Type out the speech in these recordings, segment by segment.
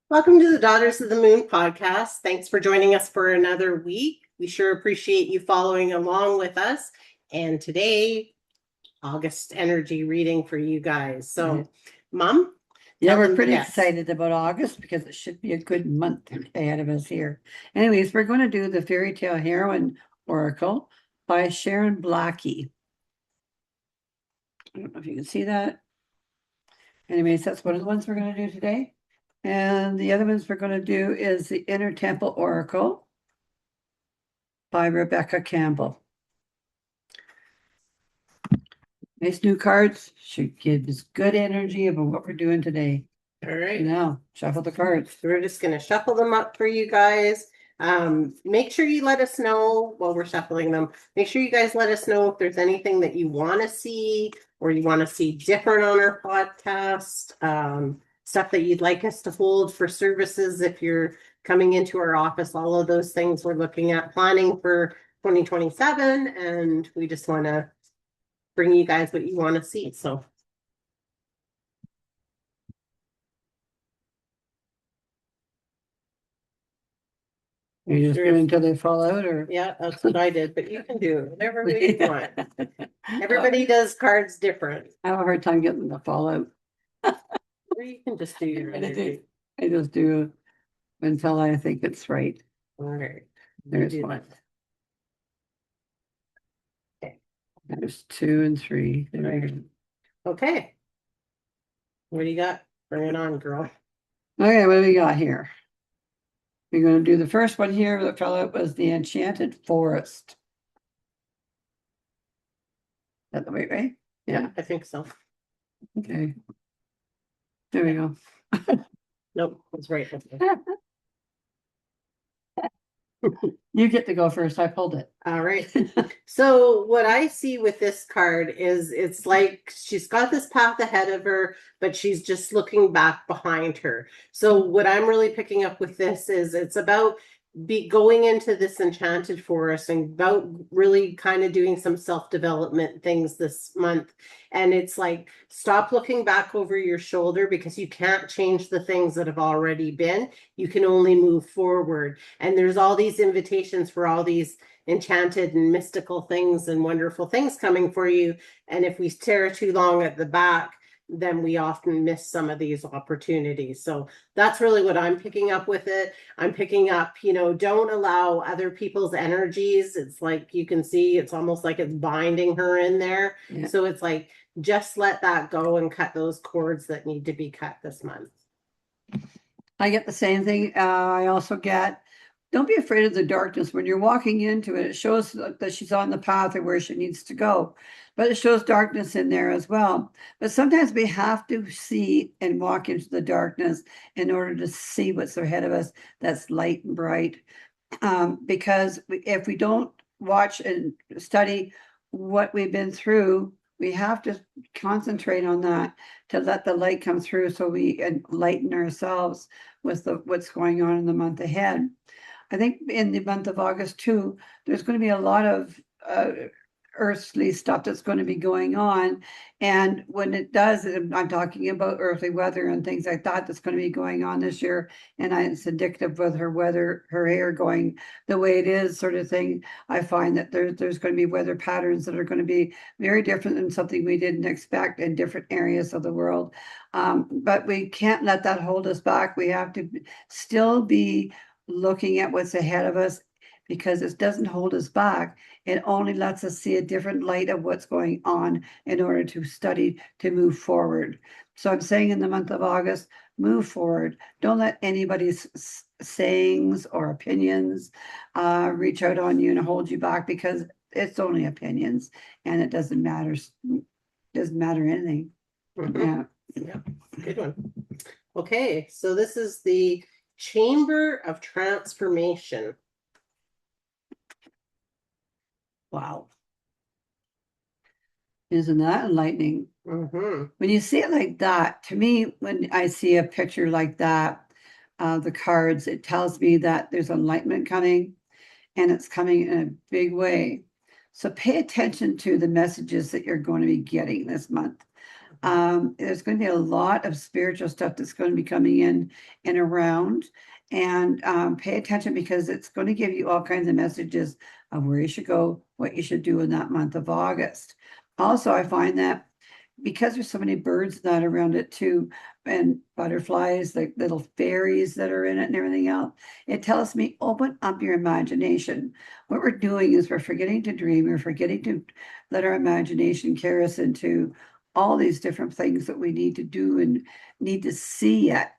Welcome to the Daughters of the Moon podcast. Thanks for joining us for another week. We sure appreciate you following along with us. And today, August energy reading for you guys. So, Mom, Yeah, we're them pretty yes. excited about August because it should be a good month ahead of us here. Anyways, we're going to do the Fairy Tale Heroine Oracle by Sharon Blackie. I don't know if you can see that. Anyways, that's one of the ones we're going to do today. And the other ones we're going to do is the Inner Temple Oracle by Rebecca Campbell. Nice new cards. Should give us good energy about what we're doing today. All right. Now, shuffle the cards. We're just going to shuffle them up for you guys. Make sure you let us know while we're shuffling them. Make sure you guys let us know if there's anything that you want to see or you want to see different on our podcast. Stuff that you'd like us to hold for services if you're coming into our office. All of those things we're looking at planning for 2027, and we just want to bring you guys what you want to see. So You just do it until they fall out, or yeah, that's what I did, but you can do whatever way you want. Everybody does cards different. I have a hard time getting them to fall out. Or you can just do your energy. I just do until I think it's right. All right. There's do one. that. Okay. There's 2 and 3. There we go. Okay. What do you got? Bring it on, girl. Okay, what do we got here? We're going to do the first one here that fell out was the Enchanted Forest. Is that the right way? Yeah, I think so. Okay. There we go. Nope, that's right. You get to go first. I pulled it. All right. So what I see with this card is it's like she's got this path ahead of her, but she's just looking back behind her. So what I'm really picking up with this is it's about going into this enchanted forest and about really kind of doing some self-development things this month. And it's like, stop looking back over your shoulder because you can't change the things that have already been. You can only move forward. And there's all these invitations for all these enchanted and mystical things and wonderful things coming for you. And if we stare too long at the back, then we often miss some of these opportunities. So that's really what I'm picking up with it. I'm picking up, don't allow other people's energies. It's like you can see it's almost like it's binding her in there. Yeah. So it's like just let that go and cut those cords that need to be cut this month. I get the same thing. I also get, don't be afraid of the darkness. When you're walking into it, it shows that she's on the path of where she needs to go, but it shows darkness in there as well. But sometimes we have to see and walk into the darkness in order to see what's ahead of us that's light and bright. Because if we don't watch and study what we've been through, we have to concentrate on that to let the light come through so we enlighten ourselves with what's going on in the month ahead. I think in the month of August too, there's going to be a lot of earthly stuff that's going to be going on. And when it does, I'm talking about earthly weather and things like that that's going to be going on this year. And it's indicative with her hair going the way it is, sort of thing. I find that there's going to be weather patterns that are going to be very different than something we didn't expect in different areas of the world. But we can't let that hold us back. We have to still be looking at what's ahead of us, because it doesn't hold us back. It only lets us see a different light of what's going on in order to study, to move forward. So I'm saying in the month of August, move forward. Don't let anybody's sayings or opinions reach out on you and hold you back, because it's only opinions and it doesn't matter anything. Yeah. Good one. Okay, so this is the Chamber of Transformation. Wow. Isn't that enlightening? When you see it like that, to me, when I see a picture like that, the cards, it tells me that there's enlightenment coming, and it's coming in a big way. So pay attention to the messages that you're going to be getting this month. There's going to be a lot of spiritual stuff that's going to be coming in and around. And pay attention because it's going to give you all kinds of messages of where you should go, what you should do in that month of August. Also, I find that because there's so many birds that around it too, and butterflies, like little fairies that are in it and everything else, it tells me open up your imagination. What we're doing is we're forgetting to dream, we're forgetting to let our imagination carry us into all these different things that we need to do and need to see yet.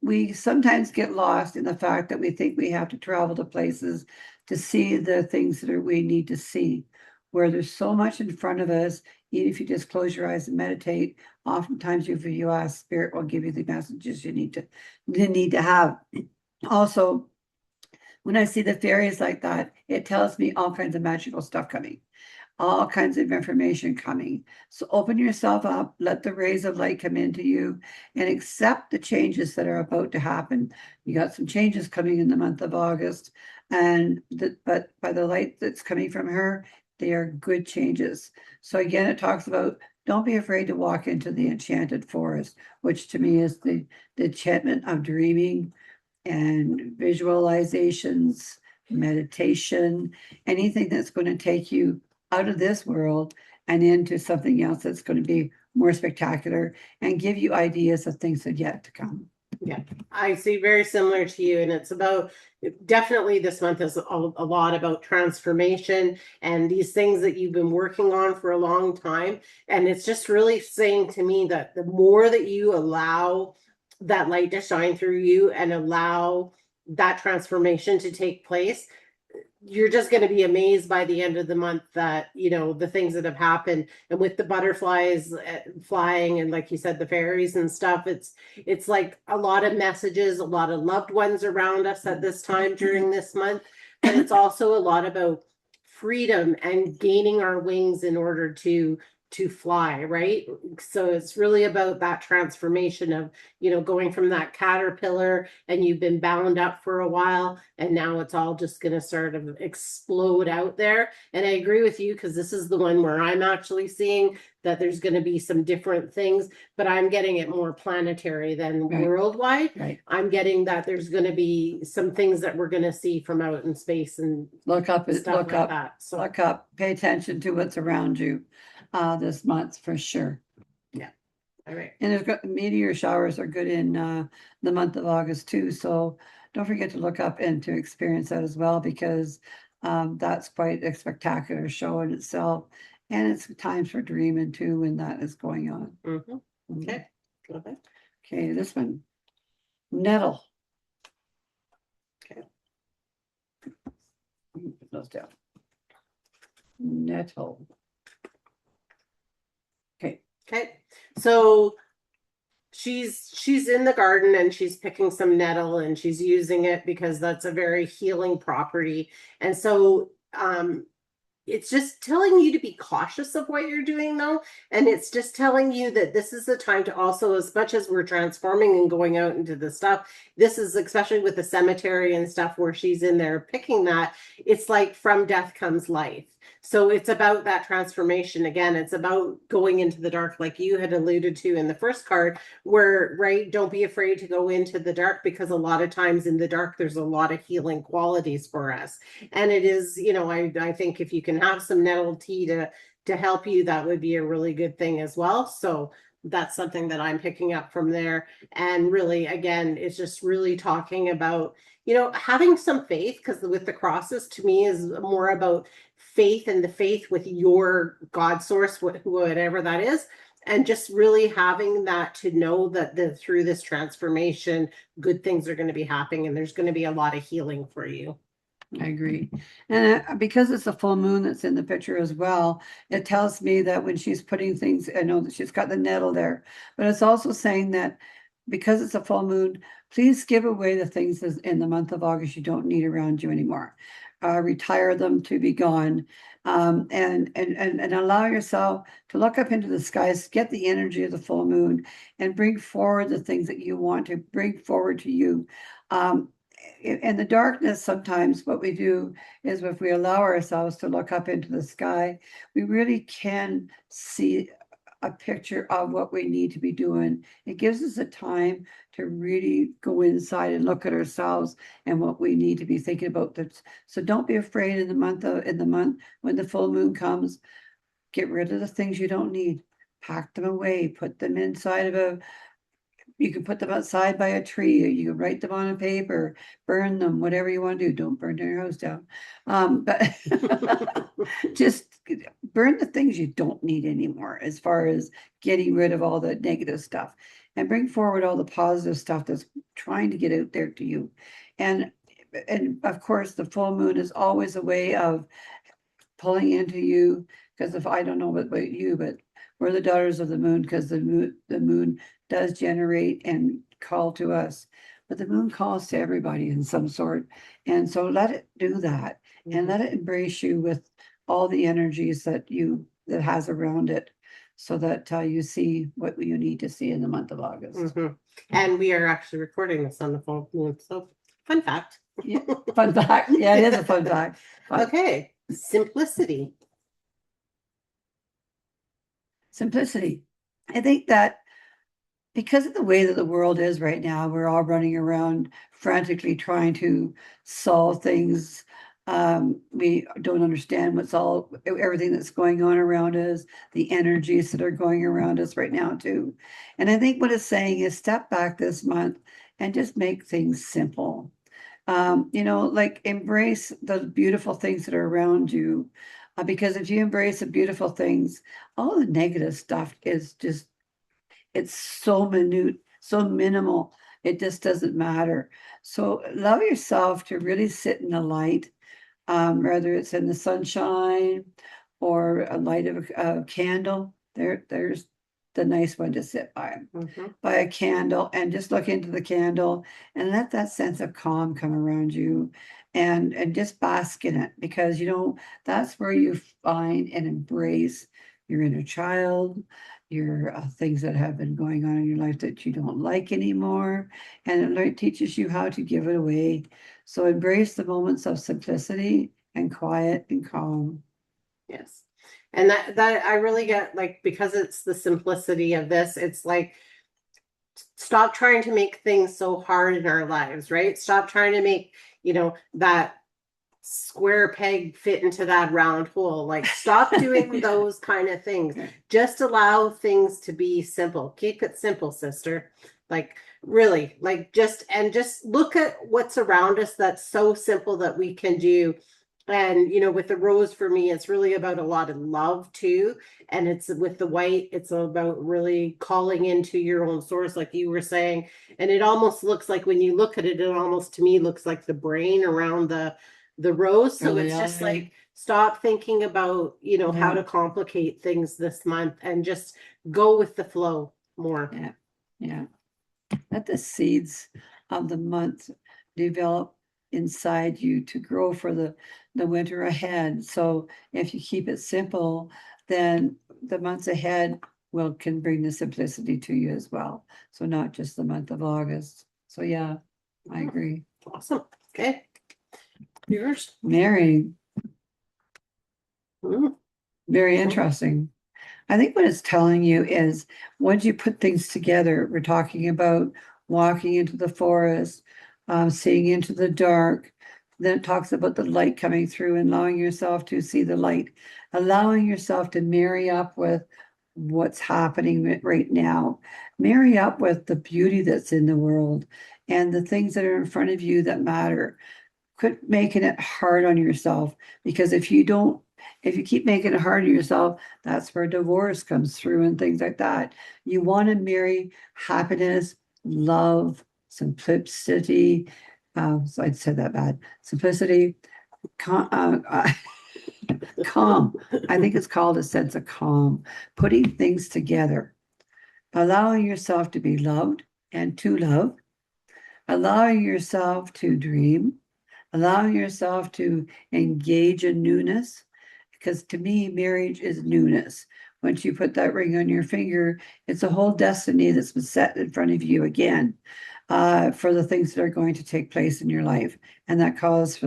We sometimes get lost in the fact that we think we have to travel to places to see the things that we need to see, where there's so much in front of us. Even if you just close your eyes and meditate, oftentimes if you ask, spirit will give you the messages you need to have. Also, when I see the fairies like that, it tells me all kinds of magical stuff coming, all kinds of information coming. So open yourself up, let the rays of light come into you, and accept the changes that are about to happen. You got some changes coming in the month of August, but by the light that's coming from her, they are good changes. So again, it talks about don't be afraid to walk into the enchanted forest, which to me is the enchantment of dreaming and visualizations, meditation, anything that's going to take you out of this world and into something else that's going to be more spectacular and give you ideas of things that yet to come. Yeah, I see very similar to you, and it's about definitely this month is a lot about transformation and these things that you've been working on for a long time. And it's just really saying to me that the more that you allow that light to shine through you and allow that transformation to take place, you're just going to be amazed by the end of the month that the things that have happened. And with the butterflies flying, and like you said, the fairies and stuff, it's like a lot of messages, a lot of loved ones around us at this time during this month. But it's also a lot about freedom and gaining our wings in order to fly, right? So it's really about that transformation of going from that caterpillar, and you've been bound up for a while, and now it's all just going to sort of explode out there. And I agree with you, because this is the one where I'm actually seeing that there's going to be some different things, but I'm getting it more planetary than Right. worldwide. Right. I'm getting that there's going to be some things that we're going to see from out in space and Look up, stuff look like up, that. So look up, pay attention to what's around you this month for sure. yeah. All right. And there's got meteor showers are good in the month of August too. So don't forget to look up and to experience that as well, because that's quite a spectacular show in itself. And it's times for dreaming too when that is going on. Okay. Go ahead. Okay, this one, Nettle. Okay. Put those down. Nettle. Okay. Okay. So she's in the garden, and she's picking some nettle, and she's using it because that's a very healing property. And so it's just telling you to be cautious of what you're doing, though. And it's just telling you that this is the time to also, as much as we're transforming and going out into the stuff, this is especially with the cemetery and stuff where she's in there picking that, it's like from death comes life. So it's about that transformation again. It's about going into the dark, like you had alluded to in the first card, where, right, don't be afraid to go into the dark, because a lot of times in the dark, there's a lot of healing qualities for us. And it is, I think if you can have some nettle tea to help you, that would be a really good thing as well. So that's something that I'm picking up from there. And really, again, it's just really talking about, having some faith, because with the crosses to me is more about faith, and the faith with your God source, whatever that is. And just really having that to know that through this transformation, good things are going to be happening, and there's going to be a lot of healing for you. I agree. And because it's a full moon that's in the picture as well, it tells me that when she's putting things, I know that she's got the nettle there, but it's also saying that because it's a full moon, please give away the things in the month of August you don't need around you anymore. Retire them to be gone. And allow yourself to look up into the skies, get the energy of the full moon, and bring forward the things that you want to bring forward to you. In the darkness, sometimes what we do is, if we allow ourselves to look up into the sky, we really can see a picture of what we need to be doing. It gives us a time to really go inside and look at ourselves and what we need to be thinking about. That. So don't be afraid in the month when the full moon comes, get rid of the things you don't need, pack them away, put them inside of you can put them outside by a tree, or you can write them on a paper, burn them, whatever you want to do. Don't burn your house down. But just burn the things you don't need anymore as far as getting rid of all the negative stuff and bring forward all the positive stuff that's trying to get out there to you. And of course, the full moon is always a way of pulling into you, because if I don't know about you, but we're the daughters of the moon, because the moon does generate and call to us, but the moon calls to everybody in some sort. And so let it do that, and let it embrace you with all the energies that has around it, so that you see what you need to see in the month of August. And we are actually recording this on the full moon. So fun fact. Yeah, fun fact. Yeah, it is a fun fact. Okay. Simplicity. Simplicity. I think that because of the way that the world is right now, we're all running around frantically trying to solve things. We don't understand everything that's going on around us, the energies that are going around us right now too. And I think what it's saying is step back this month and just make things simple. Like embrace the beautiful things that are around you. Because if you embrace the beautiful things, all the negative stuff is just, it's so minute, so minimal. It just doesn't matter. So allow yourself to really sit in the light, whether it's in the sunshine or a light of a candle. There's the nice one to sit by a candle, and just look into the candle and let that sense of calm come around you, and just bask in it, because that's where you find and embrace your inner child, your things that have been going on in your life that you don't like anymore, and it teaches you how to give it away. So embrace the moments of simplicity and quiet and calm. Yes. And that I really get, like, because it's the simplicity of this, it's like, stop trying to make things so hard in our lives, right? Stop trying to make, that square peg fit into that round hole. Like, stop doing those kind of things. Just allow things to be simple. Keep it simple, sister. Like, really, like, just look at what's around us that's so simple that we can do. And with the rose, for me, it's really about a lot of love too. And it's with the white, it's about really calling into your own source, like you were saying. And it almost looks like, when you look at it, it almost to me looks like the brain around the rose. So it's just like, stop thinking about how to complicate things this month, and just go with the flow more. Yeah. Let the seeds of the month develop inside you to grow for the winter ahead. So if you keep it simple, then the months ahead can bring the simplicity to you as well. So not just the month of August. So yeah, I agree. Awesome. Okay. Yours. Mary. Very interesting. I think what it's telling you is, once you put things together, we're talking about walking into the forest, seeing into the dark. Then it talks about the light coming through and allowing yourself to see the light, allowing yourself to marry up with what's happening right now, marry up with the beauty that's in the world and the things that are in front of you that matter. Quit making it hard on yourself, because if you keep making it hard on yourself, that's where divorce comes through and things like that. You want to marry happiness, love, simplicity. So I'd said that bad. Simplicity, calm. Calm. I think it's called a sense of calm. Putting things together, allowing yourself to be loved and to love, allowing yourself to dream, allowing yourself to engage in newness. Because to me, marriage is newness. Once you put that ring on your finger, it's a whole destiny that's been set in front of you again, for the things that are going to take place in your life. And that calls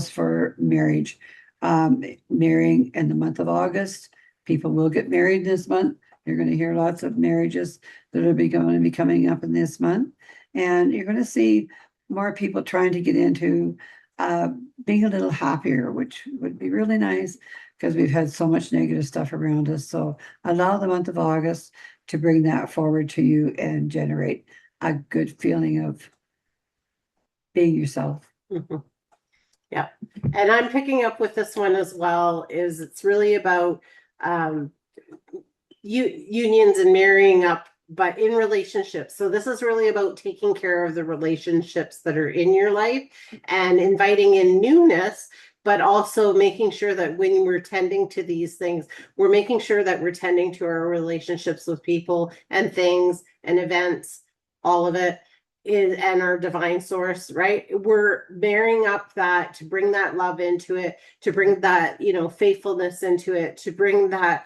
for marriage. Marrying in the month of August. People will get married this month. You're going to hear lots of marriages that are going to be coming up in this month. And you're going to see more people trying to get into being a little happier, which would be really nice because we've had so much negative stuff around us. So allow the month of August to bring that forward to you and generate a good feeling of being yourself. Mhm. Yeah. And I'm picking up with this one as well, is it's really about um unions and marrying up, but in relationships. So this is really about taking care of the relationships that are in your life and inviting in newness, but also making sure that when we're tending to these things, we're making sure that we're tending to our relationships with people and things and events, all of it is, and our divine source, right? We're marrying up that to bring that love into it, to bring that, faithfulness into it, to bring that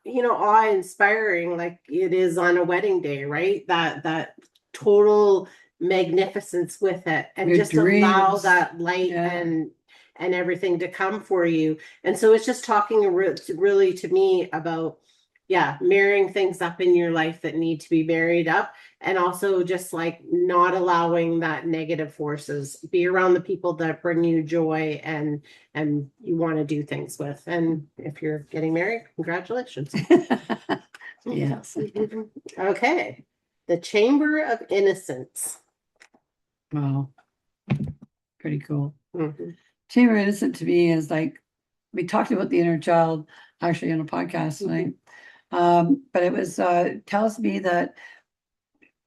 awe-inspiring like it is on a wedding day, right? That total magnificence with it, and Your just allow dreams. that light Yeah. and everything to come for you. And so it's just talking really to me about, yeah, marrying things up in your life that need to be married up, and also just like not allowing that negative forces. Be around the people that bring you joy and you want to do things with. And if you're getting married, congratulations. Yes. Okay. The Chamber of Innocence. Wow. Pretty cool. Mhm. Chamber Innocent to me is like, we talked about the inner child actually on a podcast tonight. But it was tells me that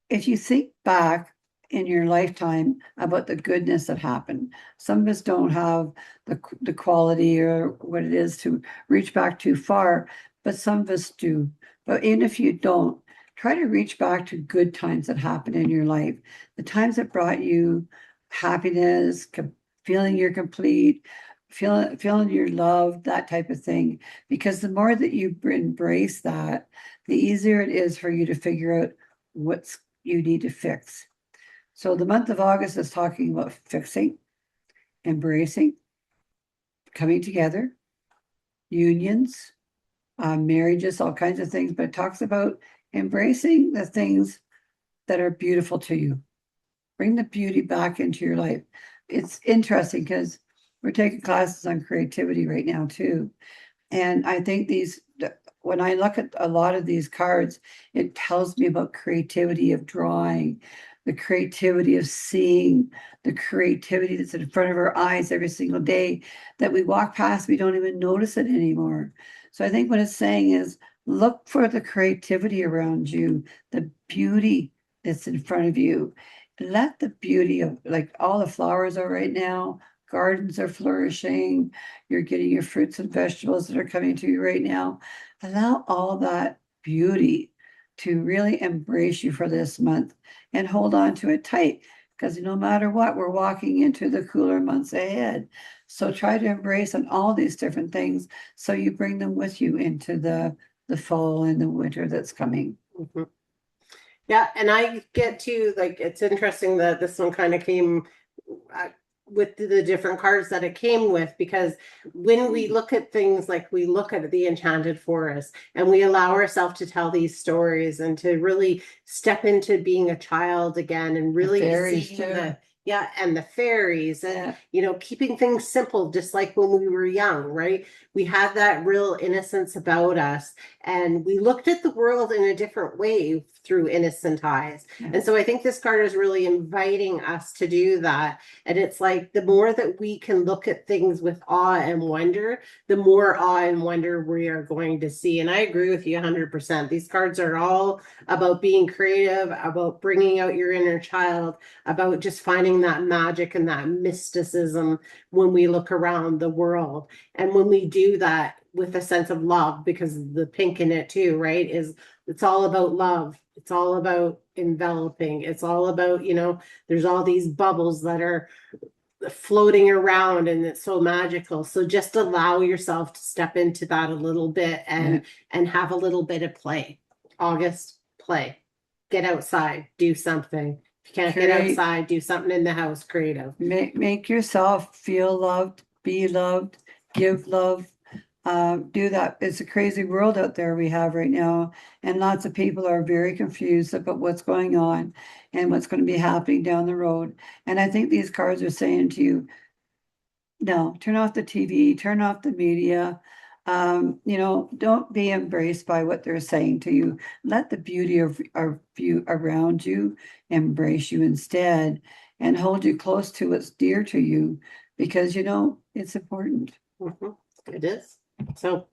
if you think back in your lifetime about the goodness that happened, some of us don't have the quality or what it is to reach back too far, but some of us do. But even if you don't, try to reach back to good times that happened in your life, the times that brought you happiness, feeling you're complete, feeling you're loved, that type of thing. Because the more that you embrace that, the easier it is for you to figure out what's you need to fix. So the month of August is talking about fixing, embracing, coming together, unions, marriages, all kinds of things, but it talks about embracing the things that are beautiful to you. Bring the beauty back into your life. It's interesting because we're taking classes on creativity right now too. And I think when I look at a lot of these cards, it tells me about creativity of drawing, the creativity of seeing, the creativity that's in front of our eyes every single day that we walk past, we don't even notice it anymore. So I think what it's saying is look for the creativity around you, the beauty that's in front of you. Let the beauty of like all the flowers are right now, gardens are flourishing, you're getting your fruits and vegetables that are coming to you right now. Allow all that beauty to really embrace you for this month and hold on to it tight because no matter what, we're walking into the cooler months ahead. So try to embrace on all these different things so you bring them with you into the fall and the winter that's coming. Mhm. Yeah, and I get to like, it's interesting that this one kind of came uh, with the different cards that it came with, because when we look at things like we look at the Enchanted Forest and we allow ourselves to tell these stories and to really step into being a child again and The really fairies seeing too. yeah, and the fairies and Yeah. keeping things simple, just like when we were young, right? We had that real innocence about us, and we looked at the world in a different way through innocent eyes. Yeah. And so I think this card is really inviting us to do that. And it's like the more that we can look at things with awe and wonder, the more awe and wonder we are going to see. And I agree with you 100%. These cards are all about being creative, about bringing out your inner child, about just finding that magic and that mysticism when we look around the world. And when we do that with a sense of love, because the pink in it too, right, is it's all about love. It's all about enveloping. It's all about, there's all these bubbles that are floating around and it's so magical. So just allow yourself to step into that a little bit and have a little bit of play. August, play. Get outside, do something. If you can't get outside, do something in the house, creative. Make yourself feel loved, be loved, give love. do that. It's a crazy world out there we have right now, and lots of people are very confused about what's going on and what's going to be happening down the road. And I think these cards are saying to you, no, turn off the TV, turn off the media. Don't be embraced by what they're saying to you. Let the beauty of you around you embrace you instead and hold you close to what's dear to you because it's important. Mhm. It is. So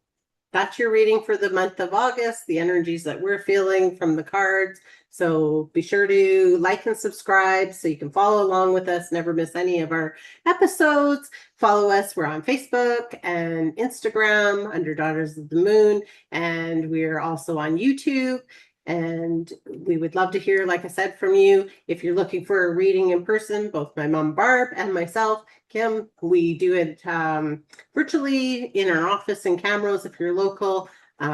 that's your reading for the month of August, the energies that we're feeling from the cards. So be sure to like and subscribe so you can follow along with us, never miss any of our episodes. Follow us. We're on Facebook and Instagram under Daughters of the Moon, and we're also on YouTube. And we would love to hear, like I said, from you. If you're looking for a reading in person, both my mom Barb and myself, Kim, we do it virtually in our office in Camrose if you're local.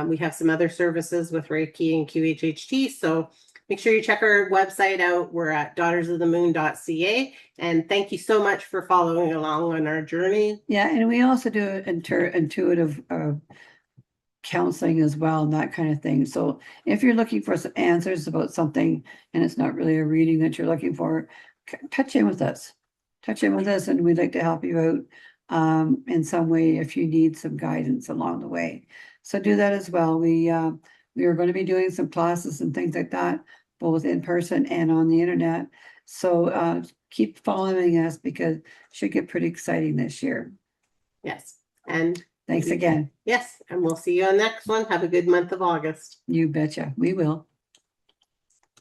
We have some other services with Reiki and QHHT. So make sure you check our website out. We're at daughtersofthemoon.ca. And thank you so much for following along on our journey. Yeah, and we also do intuitive counseling as well and that kind of thing. So if you're looking for some answers about something and it's not really a reading that you're looking for, touch in with us. Touch in with us, and we'd like to help you out in some way if you need some guidance along the way. So do that as well. We are going to be doing some classes and things like that, both in person and on the internet. So keep following us because it should get pretty exciting this year. Yes. And thanks again. Yes. And we'll see you on the next one. Have a good month of August. You betcha. We will.